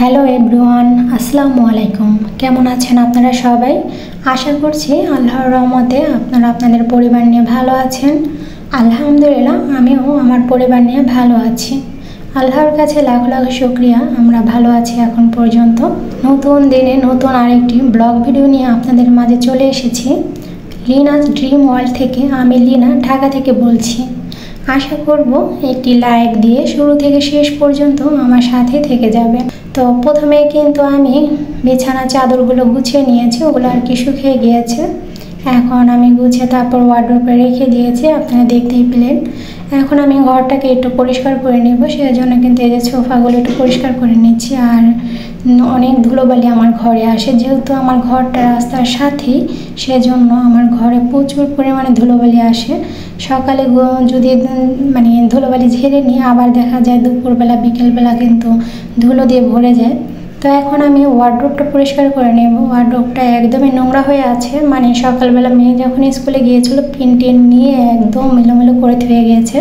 Hello everyone, আসসালামু আলাইকুম। কেমন আছেন আপনারা সবাই? আশা করছি আল্লাহর রহমতে আপনারা আপনাদের পরিবার নিয়ে ভালো আছেন। আলহামদুলিল্লাহ, আমিও আমার পরিবার নিয়ে ভালো আছি। আল্লাহর কাছে লাখ লাখ শুকরিয়া, আমরা ভালো আছি এখন পর্যন্ত। নতুন দিনে নতুন আরেকটি ব্লগ ভিডিও নিয়ে আপনাদের মাঝে চলে এসেছি। লিনাস ড্রিম ওয়ার্ল্ড থেকে আমি লিনা ঢাকা থেকে বলছি। আশা করব একটি লাইক দিয়ে শুরু থেকে শেষ পর্যন্ত আমার সাথে থেকে যাবে। তো প্রথমে কিন্তু আমি বিছানা চাদরগুলো গুছিয়ে নিয়েছি, ওগুলো আর কি শুকিয়ে গিয়েছে। এখন আমি গুছিয়ে তারপর ওয়ার্ডরোবে রেখে দিয়েছি, আপনারা দেখতেই পেলেন। এখন আমি ঘরটাকে একটু পরিষ্কার করে নেব, সেই জন্য কিন্তু এই যে সোফাগুলো একটু পরিষ্কার করে নিচ্ছি। আর অনেক ধুলোবালি আমার ঘরে আসে, যেহেতু আমার ঘরটা রাস্তার সাথেই, সেজন্য আমার ঘরে প্রচুর পরিমাণে ধুলোবালি আসে। সকালে যদি ধুলোবালি ঝেড়ে নিই, আবার দেখা যায় দুপুরবেলা বিকেলবেলা কিন্তু ধুলো দিয়ে ভরে যায়। তো এখন আমি ওয়ার্ডরোবটা পরিষ্কার করে নেব। ওয়ার্ডরোবটা একদমই নোংরা হয়ে আছে, সকালবেলা মেয়ে যখন স্কুলে গিয়েছিল পিন টিন নিয়ে একদম এলোমেলো করে ধুয়ে গিয়েছে।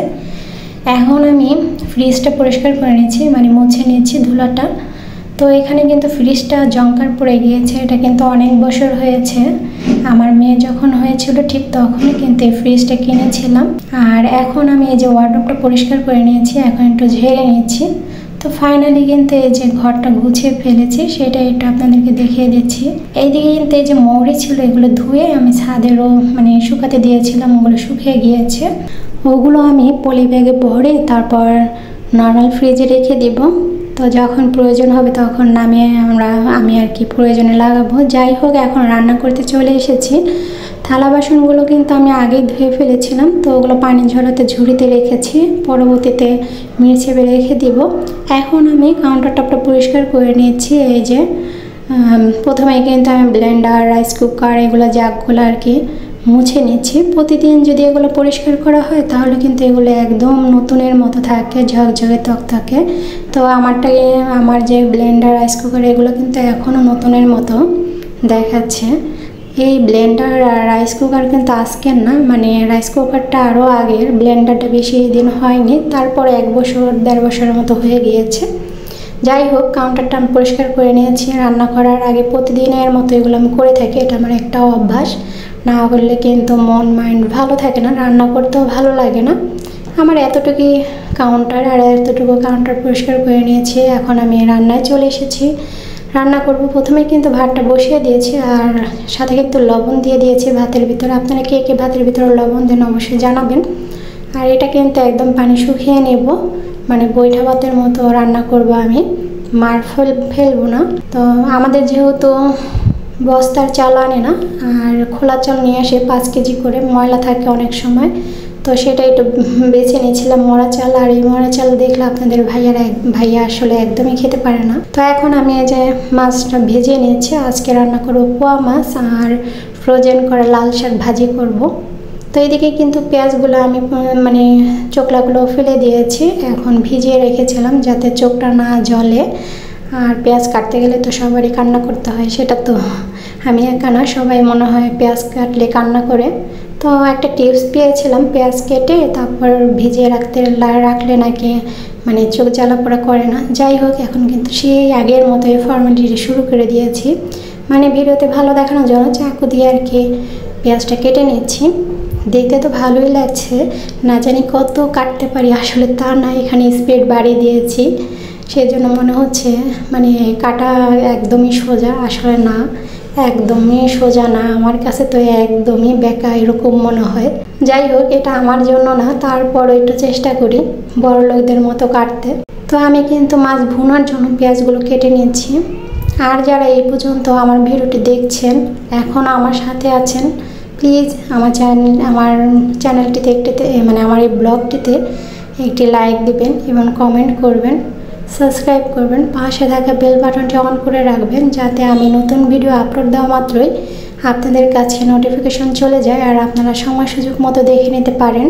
এখন আমি ফ্রিজটা পরিষ্কার করে নিচ্ছি, মুছে নিচ্ছি ধুলাটা। তো এখানে কিন্তু ফ্রিজটা জংকার পড়ে গিয়েছে, এটা কিন্তু অনেক বছর হয়েছে। আমার মেয়ে যখন হয়েছিল ঠিক তখনই কিন্তু এই ফ্রিজটা কিনেছিলাম। আর এখন আমি এই যে ওয়ার্ডরোবটা পরিষ্কার করে নিয়েছি, এখন একটু ঝেড়ে নিচ্ছি। তো ফাইনালি কিন্তু এই যে ঘরটা গুছিয়ে ফেলেছি, সেটা একটু আপনাদেরকে দেখিয়ে দিচ্ছি। এইদিকে কিন্তু এই যে মৌরি ছিল, এগুলো ধুয়ে আমি ছাদেরও শুকাতে দিয়েছিলাম, ওগুলো শুকিয়ে গিয়েছে। ওগুলো আমি পলি ব্যাগে ভরে তারপর নর্মাল ফ্রিজে রেখে দিব। তো যখন প্রয়োজন হবে তখন নামিয়ে আমি আর কি প্রয়োজনে লাগাবো। যাই হোক, এখন রান্না করতে চলে এসেছি। থালা বাসনগুলো কিন্তু আমি আগেই ধুয়ে ফেলেছিলাম, তো ওগুলো পানি ঝরাতে ঝুড়িতে রেখেছি, পরবর্তীতে মিরচেপে রেখে দিব। এখন আমি কাউন্টার টপটা পরিষ্কার করে নিচ্ছি। এই যে প্রথমে কিন্তু আমি ব্লেন্ডার, রাইস কুকার, এগুলো জাগগুলো আর কি মুছে নিচ্ছি। প্রতিদিন যদি এগুলো পরিষ্কার করা হয় তাহলে কিন্তু এগুলো একদম নতুনের মতো থাকে, ঝকঝকে তকতকে। তো আমার যে ব্লেন্ডার, রাইস কুকার, এগুলো কিন্তু এখনও নতুনের মতো দেখাচ্ছে। এই ব্লেন্ডার আর রাইস কুকার কিন্তু আজকের না, রাইস কুকারটা আরও আগের, ব্লেন্ডারটা বেশি দিন হয়নি, তারপর 1 বছর 1.5 বছরের মতো হয়ে গিয়েছে। যাই হোক, কাউন্টারটা আমি পরিষ্কার করে নিয়েছি। রান্না করার আগে প্রতিদিনের মতো এগুলো আমি করে থাকি, এটা আমার একটা অভ্যাস। না করলে কিন্তু মন মাইন্ড ভালো থাকে না, রান্না করতেও ভালো লাগে না। আমার এতটুকুই কাউন্টার, আর এতটুকু কাউন্টার পরিষ্কার করে নিয়েছি। এখন আমি রান্নায় চলে এসেছি, রান্না করব। প্রথমে কিন্তু ভাতটা বসিয়ে দিয়েছি, আর সাথে কিন্তু লবণ দিয়ে দিয়েছি ভাতের ভিতরে। আপনারা কে কে ভাতের ভিতরে লবণ দেন অবশ্যই জানাবেন। আর এটা কিন্তু একদম পানি শুকিয়ে নেব, বৈঠা ভাতের মতো রান্না করব আমি, মার ফেলবো না। তো আমাদের যেহেতু বস্তার চাল আনে না, আর খোলা চাল নিয়ে আসে 5 কেজি করে, ময়লা থাকে অনেক সময়, তো সেটা একটু বেছে নিয়েছিলাম মরা চাল। আর এই মরা চাল দেখলে আপনাদের ভাইয়া আসলে একদমই খেতে পারে না। তো এখন আমি এই যে মাছটা ভেজে নিয়েছি। আজকে রান্না করবো পোয়া মাছ আর ফ্রোজেন করা লাল শাক ভাজি করব। তো এইদিকে কিন্তু পেঁয়াজগুলো আমি চোকলাগুলো ফেলে দিয়েছি, এখন ভিজিয়ে রেখেছিলাম যাতে চোখটা না জ্বলে। আর পেঁয়াজ কাটতে গেলে তো সবারই কান্না করতে হয়, সেটা তো আমি একা না, সবাই মনে হয় পেঁয়াজ কাটলে কান্না করে। তো একটা টিপস পেয়েছিলাম, পেঁয়াজ কেটে তারপর ভিজিয়ে রাখলে নাকি চোখ জ্বালা পোড়া করে না। যাই হোক, এখন কিন্তু সেই আগের মতোই ফর্মালিটি শুরু করে দিয়েছি, ভিডিওতে ভালো দেখানোর জন্য চাকু দিয়ে আর কি পেঁয়াজটা কেটে নিচ্ছি। দেখতে তো ভালোই লাগছে, না জানি কত কাটতে পারি, আসলে তা না, এখানে স্পিড বাড়িয়ে দিয়েছি, সেই জন্য মনে হচ্ছে কাটা একদমই সোজা, আসলে না, একদমই সোজা না, আমার কাছে তো একদমই বেঁকা এরকম মনে হয়। যাই হোক, এটা আমার জন্য না, তারপরও একটু চেষ্টা করি বড় লোকদের মতো কাটতে। তো আমি কিন্তু মাছ ভুনার জন্য পেঁয়াজগুলো কেটে নিচ্ছি। আর যারা এই পর্যন্ত আমার ভিডিওটি দেখছেন, এখন আমার সাথে আছেন, প্লিজ আমার চ্যানেলটিতে আমার এই ব্লগটিতে একটি লাইক দিবেন এবং কমেন্ট করবেন, সাবস্ক্রাইব করবেন, পাশে থাকা বেল বাটনটি অন করে রাখবেন, যাতে আমি নতুন ভিডিও আপলোড দেওয়া মাত্রই আপনাদের কাছে নোটিফিকেশন চলে যায় আর আপনারা সময় সুযোগ মতো দেখে নিতে পারেন।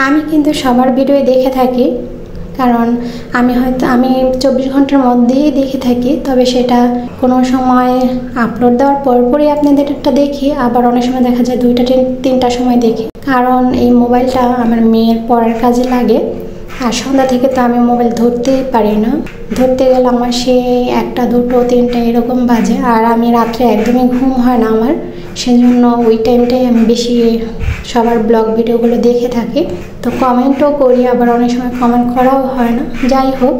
আমি কিন্তু সবার ভিডিও দেখে থাকি, কারণ আমি 24 ঘন্টার মধ্যেই দেখে থাকি, তবে সেটা কোনো সময় আপলোড দেওয়ার পরপরই আপনাদেরটা দেখি, আবার অনেক সময় দেখা যায় 2টা 3টার সময় দেখি, কারণ এই মোবাইলটা আমার মেয়ের পড়ার কাজে লাগে। আর সন্ধ্যা থেকে তো আমি মোবাইল ধরতেই পারি না, ধরতে গেলে আমার সেই 1টা 2টো 3টা এরকম বাজে। আর আমি রাত্রে একদমই ঘুম হয় না আমার, সেজন্য ওই টাইমটাই আমি বেশি সবার ব্লগ ভিডিওগুলো দেখে থাকি। তো কমেন্টও করি, আবার অনেক সময় কমেন্ট করাও হয় না। যাই হোক,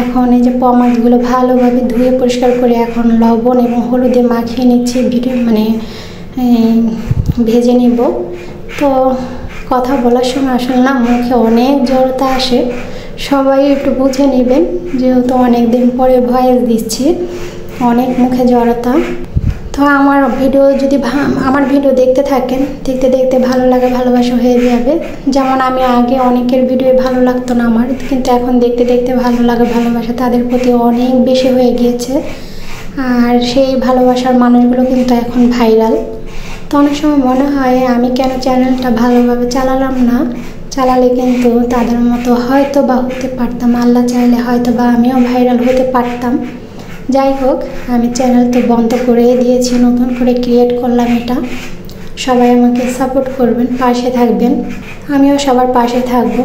এখন এই যে মাছগুলো ভালোভাবে ধুয়ে পরিষ্কার করে এখন লবণ এবং হলুদে মাখিয়ে নিচ্ছি, ভেজে নিব। তো কথা বলার সময় আসলে না মুখে অনেক জড়তা আসে, সবাই একটু বুঝে নেবেন, যেহেতু অনেক দিন পরে ভয়েস দিচ্ছি, অনেক মুখে জড়তা। তো আমার ভিডিও দেখতে থাকেন, দেখতে দেখতে ভালো লাগে, ভালোবাসা হয়ে যাবে। যেমন আমি আগে অনেকের ভিডিও ভালো লাগতো না আমার, কিন্তু এখন দেখতে দেখতে ভালো লাগে, ভালোবাসা তাদের প্রতি অনেক বেশি হয়ে গিয়েছে। আর সেই ভালোবাসার মানুষগুলো কিন্তু এখন ভাইরাল। তো অনেক সময় মনে হয় আমি কেন চ্যানেলটা ভালোভাবে চালালাম না, চালালে কিন্তু তাদের মতো হয়তো বা হতে পারতাম, আল্লাহ চাইলে হয়তো বা আমিও ভাইরাল হতে পারতাম। যাই হোক, আমি চ্যানেল তো বন্ধ করে দিয়েছি, নতুন করে ক্রিয়েট করলাম এটা। সবাই আমাকে সাপোর্ট করবেন, পাশে থাকবেন, আমিও সবার পাশে থাকব,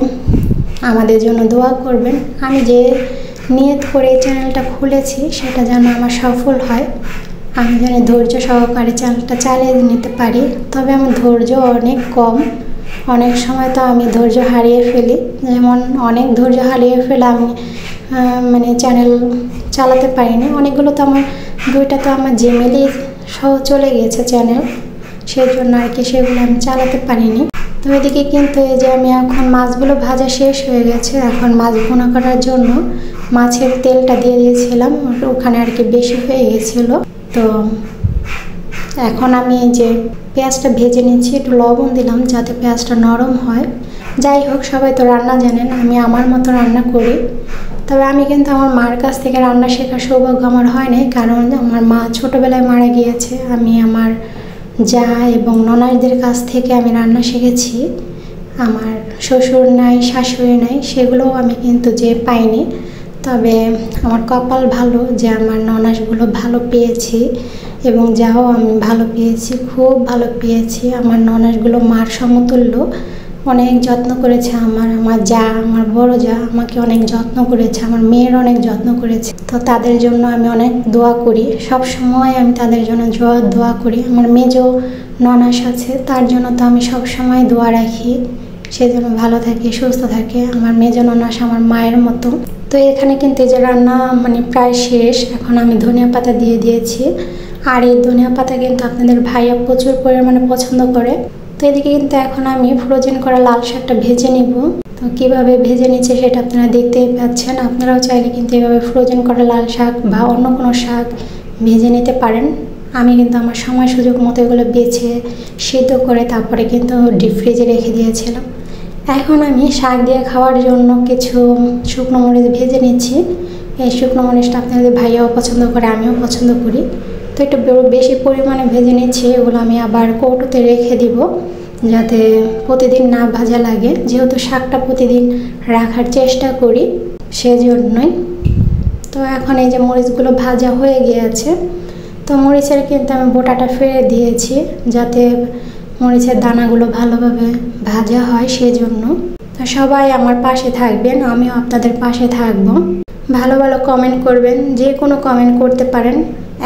আমাদের জন্য দোয়া করবেন। আমি যে নিয়ত করে চ্যানেলটা খুলেছি সেটা যেন আমার সফল হয়, আমি যেন ধৈর্য সহকারে চ্যানেলটা চালিয়ে নিতে পারি। তবে আমার ধৈর্য অনেক কম, অনেক সময় তো আমি ধৈর্য হারিয়ে ফেলি। যেমন অনেক ধৈর্য হারিয়ে ফেলে আমি চ্যানেল চালাতে পারিনি। অনেকগুলো তো আমার 2টা তো আমার জিমেলই সহ চলে গেছে চ্যানেল, সেই জন্য আর কি সেগুলো আমি চালাতে পারিনি। তো এদিকে কিন্তু এই যে আমি এখন মাছগুলো ভাজা শেষ হয়ে গেছে, এখন মাছ ভুনা করার জন্য মাছের তেলটা দিয়ে দিয়েছিলাম, ওখানে আর কি বেশি হয়ে গেছিলো। তো এখন আমি এই যে পেঁয়াজটা ভেজে নিচ্ছি, একটু লবণ দিলাম যাতে পেঁয়াজটা নরম হয়। যাই হোক, সবাই তো রান্না জানেন, আমি আমার মতো রান্না করি। তবে আমি কিন্তু আমার মার কাছ থেকে রান্না শেখার সৌভাগ্য আমার হয় নাই, কারণ আমার মা ছোটোবেলায় মারা গিয়েছে। আমি আমার যা এবং ননাসদের কাছ থেকে আমি রান্না শিখেছি। আমার শ্বশুর নাই, শাশুড়ি নাই, সেগুলোও আমি কিন্তু যে পাইনি। তবে আমার কপাল ভালো যে আমার ননাসগুলো ভালো পেয়েছি এবং যাও আমি ভালো পেয়েছি, খুব ভালো পেয়েছি। আমার ননাসগুলো মার সমতুল্য, অনেক যত্ন করেছে আমার যা, আমার বড় যা আমাকে অনেক যত্ন করেছে, আমার মেয়ের অনেক যত্ন করেছে। তো তাদের জন্য আমি অনেক দোয়া করি, সব সময় আমি তাদের জন্য দোয়া করি। আমার মেজো ননাস আছে, তার জন্য তো আমি সব সময় দোয়া রাখি, সে যেন ভালো থাকে, সুস্থ থাকে। আমার মেজো ননাস আমার মায়ের মতো। তো এখানে কিন্তু এই যে রান্না প্রায় শেষ, এখন আমি ধনিয়া পাতা দিয়ে দিয়েছি। আর এই ধনিয়া পাতা কিন্তু আপনাদের ভাইয়া প্রচুর পরিমাণে পছন্দ করে। তো এদিকে কিন্তু এখন আমি ফ্রোজেন করা লাল শাকটা ভেজে নিব। তো কীভাবে ভেজে নিচ্ছে সেটা আপনারা দেখতেই পাচ্ছেন। আপনারাও চাইলে কিন্তু এভাবে ফ্রোজেন করা লাল শাক বা অন্য কোনো শাক ভেজে নিতে পারেন। আমি কিন্তু আমার সময় সুযোগ মতো এগুলো বেছে সিদ্ধ করে তারপরে কিন্তু ডিপ ফ্রিজে রেখে দিয়েছিলাম। এখন আমি শাক দিয়ে খাওয়ার জন্য কিছু শুকনো মরিচ ভেজে নিচ্ছি। এই শুকনো মরিচটা আপনাদের ভাইয়াও পছন্দ করে, আমিও পছন্দ করি। তো একটু বেশি পরিমাণে ভেজে নিচ্ছি, এগুলো আমি আবার কৌটোতে রেখে দিব যাতে প্রতিদিন না ভাজা লাগে, যেহেতু শাকটা প্রতিদিন রাখার চেষ্টা করি সেজন্যই। তো এখন এই যে মরিচগুলো ভাজা হয়ে গিয়েছে, তো মরিচের কিন্তু আমি বোটাটা ফেলে দিয়েছি যাতে মরিচের দানাগুলো ভালোভাবে ভাজা হয়, সেজন্য। তো সবাই আমার পাশে থাকবেন, আমিও আপনাদের পাশে থাকবো। ভালো ভালো কমেন্ট করবেন, যে কোনো কমেন্ট করতে পারেন।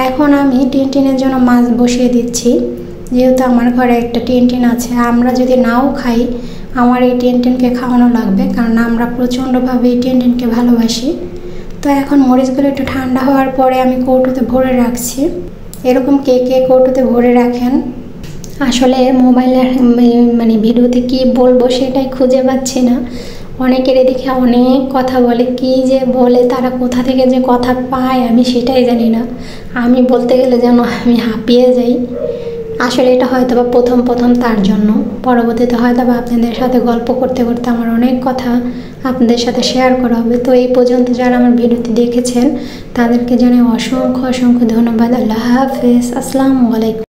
এখন আমি টিনটিনের জন্য মাছ বসিয়ে দিচ্ছি, যেহেতু আমার ঘরে একটা টিনটিন আছে। আমরা যদি নাও খাই, আমার এই টিনটিনকে খাওয়ানো লাগবে, কারণ আমরা প্রচণ্ডভাবে এই টিনটিনকে ভালোবাসি। তো এখন মরিচগুলো একটু ঠান্ডা হওয়ার পরে আমি কৌটোতে ভরে রাখছি। এরকম কে কে কৌটোতে ভরে রাখেন? আসলে মোবাইলের ভিডিওতে কি বলবো সেটাই খুঁজে পাচ্ছি না। অনেকের এদিকে অনেক কথা বলে, কি যে বলে, তারা কোথা থেকে যে কথা পায় আমি সেটাই জানি না। আমি বলতে গেলে যেন আমি হাঁপিয়ে যাই। আসলে এটা হয়তো বা প্রথম তার জন্য, পরবর্তীতে হয়তো বা আপনাদের সাথে গল্প করতে করতে আমার অনেক কথা আপনাদের সাথে শেয়ার করা হবে। তো এই পর্যন্ত যারা আমার ভিডিওটি দেখেছেন তাদেরকে জানাই অসংখ্য ধন্যবাদ। আল্লাহ হাফেজ, আসসালামু আলাইকুম।